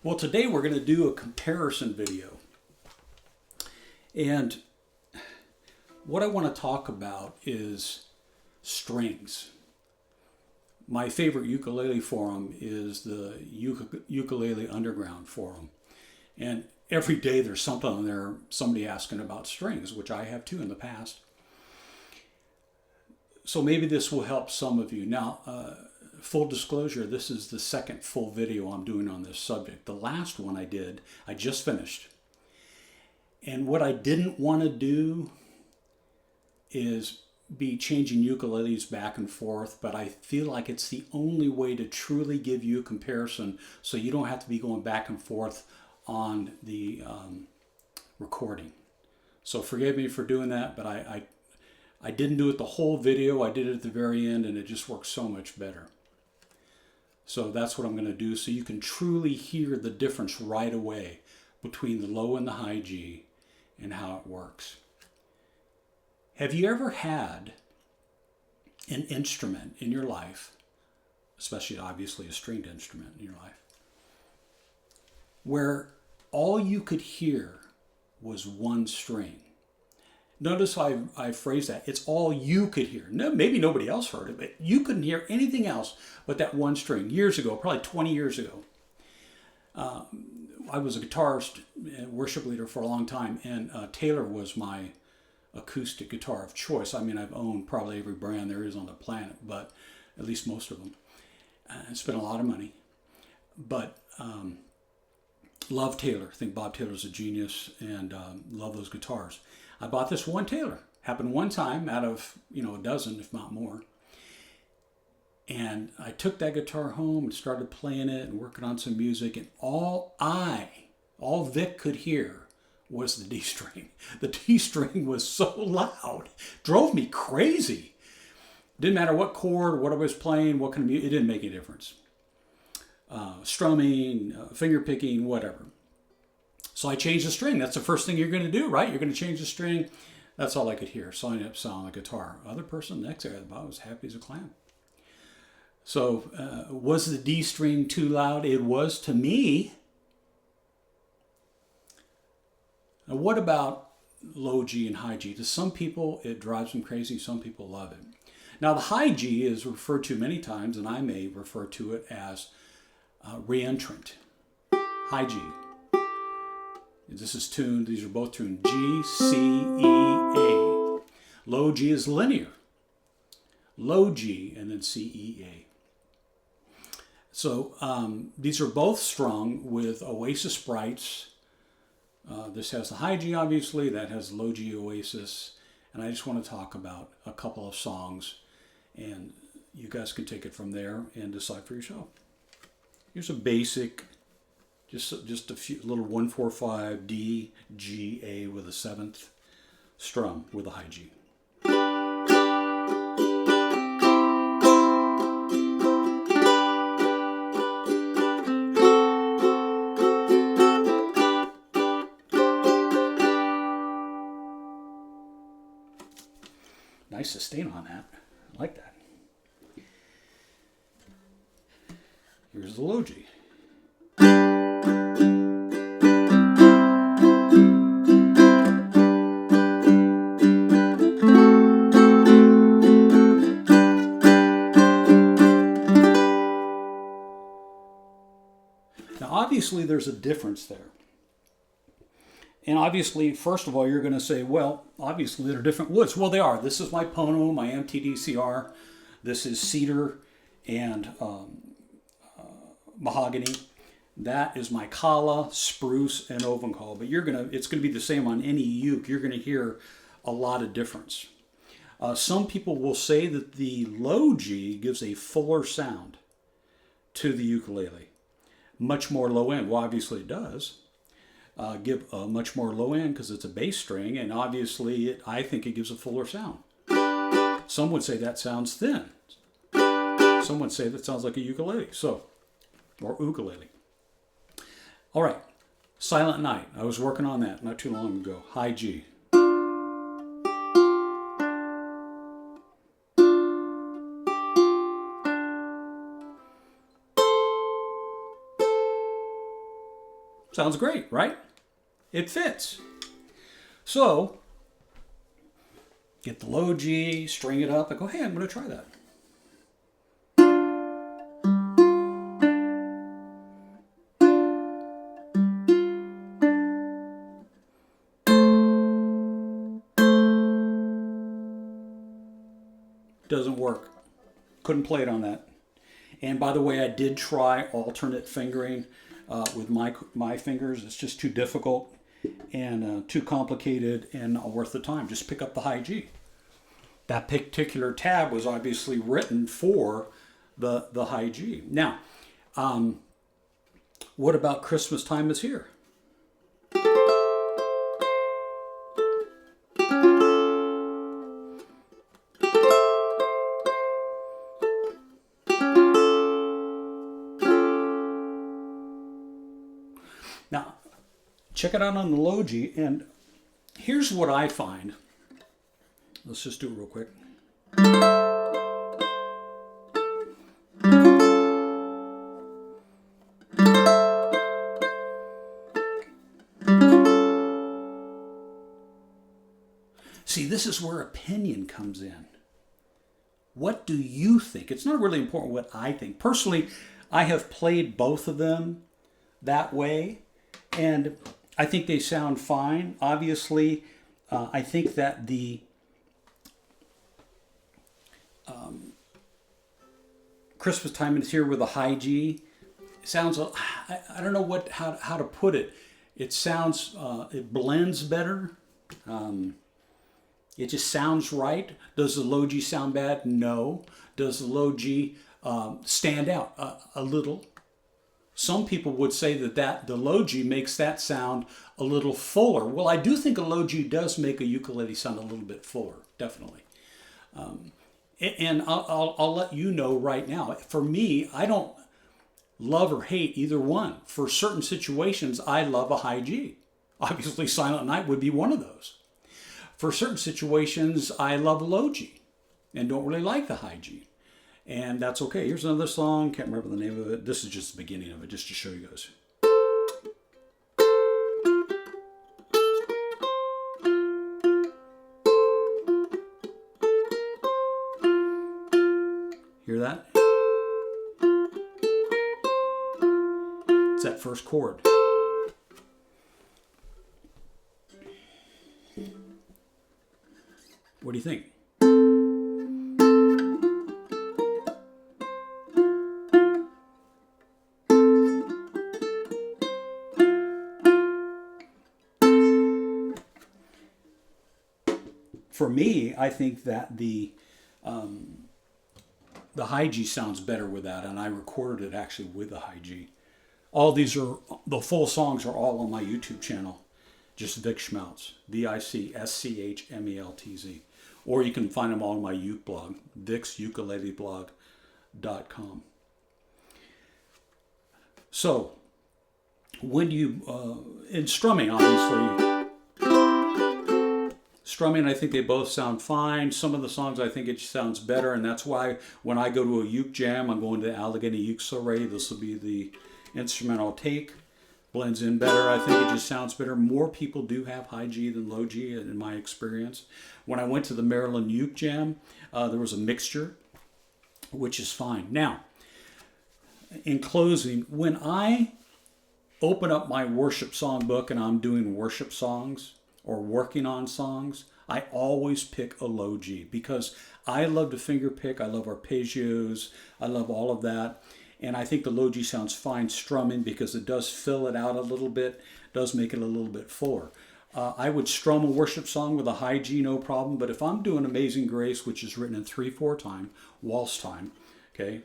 Well, today we're going to do a comparison video. And what I want to talk about is strings. My favorite ukulele forum is the Ukulele Underground forum. And every day there's something on there, somebody asking about strings, which I have too in the past. So maybe this will help some of you. Now, full disclosure, this is the second full video I'm doing on this subject. The last one I did, I just finished. And what I didn't want to do is be changing ukuleles back and forth, but I feel like it's the only way to truly give you a comparison so you don't have to be going back and forth on the recording. So forgive me for doing that, but I didn't do it the whole video. I did it at the very end, and it just works so much better. So that's what I'm going to do so you can truly hear the difference right away between the low and the high G and how it works. Have you ever had an instrument in your life, especially obviously a stringed instrument in your life, where all you could hear was one string? Notice I phrased that. It's all you could hear. No, maybe nobody else heard it, but you couldn't hear anything else but that one string. Years ago, probably 20 years ago, I was a guitarist and worship leader for a long time, and Taylor was my acoustic guitar of choice. I mean, I've owned probably every brand there is on the planet, but at least most of them. I spent a lot of money, but love Taylor. I think Bob Taylor's a genius, and love those guitars. I bought this one Taylor. Happened one time out of, a dozen, if not more. And I took that guitar home and started playing it and working on some music. And all Vic could hear was the D string. The D string was so loud. Drove me crazy. Didn't matter what chord, what I was playing, what kind of music. It didn't make any difference. Strumming, finger picking, whatever. So I changed the string. That's the first thing you're going to do, right? You're going to change the string. That's all I could hear. So I ended up selling the guitar. Other person next to I was happy as a clam. So was the D string too loud? It was to me. Now what about low G and high G? To some people, it drives them crazy. Some people love it. Now the high G is referred to many times, and I may refer to it as re-entrant. High G. These are both tuned G, C, E, A. Low G is linear. Low G and then C, E, A. So these are both strung with Oasis Sprites. This has the high G, obviously. That has low G Oasis. And I just want to talk about a couple of songs. And you guys can take it from there and decide for yourself. Here's a basic... Just a few little 1-4-5 D G A with a 7th strum with a high G. Nice sustain on that. I like that. Here's the low G. Obviously, there's a difference there. And obviously, first of all, you're going to say, well, obviously, they're different woods. Well, they are. This is my Pono, my MTDCR. This is cedar and mahogany. That is my Kala, spruce, and Ovenkal. But it's going to be the same on any uke. You're going to hear a lot of difference. Some people will say that the low G gives a fuller sound to the ukulele. Much more low end. Well, obviously it does. Give a much more low end because it's a bass string, and obviously I think it gives a fuller sound. Some would say that sounds thin. Some would say that sounds like a ukulele. Or ukulele. All right. Silent Night. I was working on that not too long ago. High G. Sounds great, right? It fits. So, get the low G, string it up. I go, hey, I'm going to try that. Doesn't work. Couldn't play it on that. And by the way, I did try alternate fingering with my fingers. It's just too difficult and too complicated and not worth the time. Just pick up the high G. That particular tab was obviously written for the high G. Now, what about Christmas Time Is Here? Now, check it out on the low G, and here's what I find. Let's just do it real quick. See, this is where opinion comes in. What do you think? It's not really important what I think. Personally, I have played both of them that way, and I think they sound fine. Obviously, I think that the Christmas Time Is Here with a high G sounds, I don't know how to put it. It sounds, it blends better. It just sounds right. Does the low G sound bad? No. Does the low G stand out a little? Some people would say that the low G makes that sound a little fuller. Well, I do think a low G does make a ukulele sound a little bit fuller, definitely. And I'll let you know right now. For me, I don't love or hate either one. For certain situations, I love a high G. Obviously, Silent Night would be one of those. For certain situations, I love a low G and don't really like the high G. And that's okay. Here's another song. Can't remember the name of it. This is just the beginning of it, just to show you guys. Hear that? It's that first chord. What do you think? For me, I think that the high G sounds better with that, and I recorded it actually with the high G. All these the full songs are all on my YouTube channel. Just Vic Schmeltz, VICSCHMELTZ. Or you can find them all on my uke blog, vicsukuleleblog.com. So, when you, in strumming, obviously, strumming, I think they both sound fine. Some of the songs, I think it sounds better, and that's why when I go to a uke jam, I'm going to Allegheny Uke Soiree. This will be the instrumental take. Blends in better. I think it just sounds better. More people do have high G than low G in my experience. When I went to the Maryland Uke Jam, there was a mixture, which is fine. Now, in closing, when I open up my worship song book and I'm doing worship songs or working on songs, I always pick a low G because I love to finger pick. I love arpeggios. I love all of that. And I think the low G sounds fine strumming because it does fill it out a little bit, does make it a little bit fuller. I would strum a worship song with a high G, no problem. But if I'm doing Amazing Grace, which is written in 3/4 time, waltz time, okay?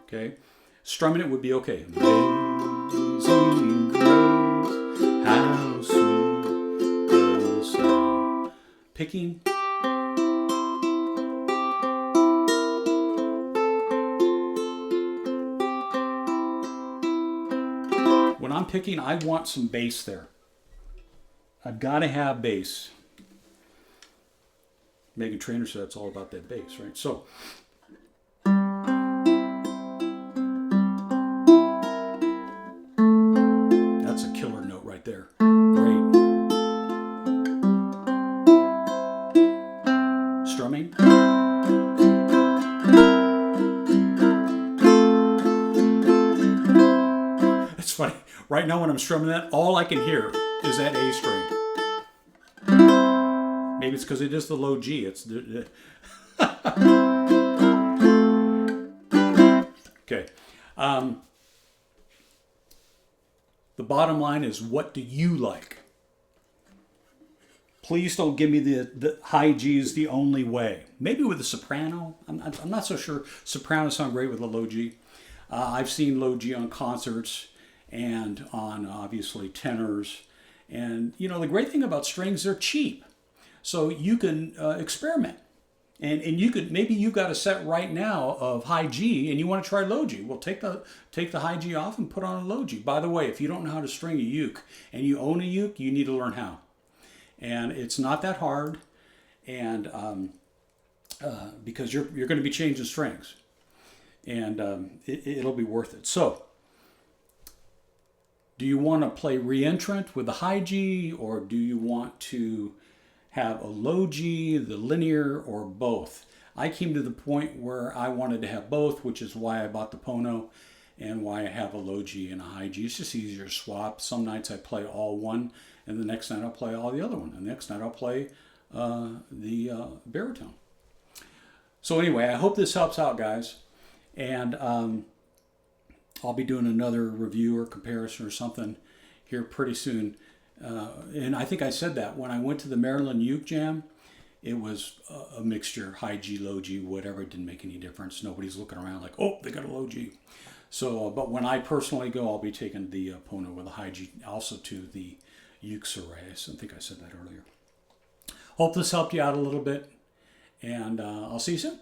Okay, strumming it would be okay. Amazing Grace, how sweet the sound. Picking. When I'm picking, I want some bass there. I've got to have bass. Megan Trainor said it's all about that bass, right? So, funny. Right now when I'm strumming that, all I can hear is that A string. Maybe it's because it is the low G. It's okay. The bottom line is, what do you like? Please don't give me the high G is the only way. Maybe with the soprano. I'm not so sure. Sopranos sound great with a low G. I've seen low G on concerts and on obviously tenors. And you know, the great thing about strings, they're cheap. So you can experiment. And you could, maybe you got a set right now of high G and you want to try low G. Well, take the high G off and put on a low G. By the way, if you don't know how to string a uke and you own a uke, you need to learn how. And it's not that hard, and because you're going to be changing strings, and it'll be worth it. So, do you want to play re-entrant with the high G, or do you want to have a low G, the linear, or both? I came to the point where I wanted to have both, which is why I bought the Pono and why I have a low G and a high G. It's just easier to swap. Some nights I play all one, and the next night I'll play all the other one. And the next night I'll play the baritone. So anyway, I hope this helps out, guys. And I'll be doing another review or comparison or something here pretty soon. And I think I said that when I went to the Maryland Uke Jam, it was a mixture, high G, low G, whatever. It didn't make any difference. Nobody's looking around like, oh, they got a low G. So, but when I personally go, I'll be taking the Pono with a high G, also to the Uke Arrays. I think I said that earlier. Hope this helped you out a little bit, and I'll see you soon.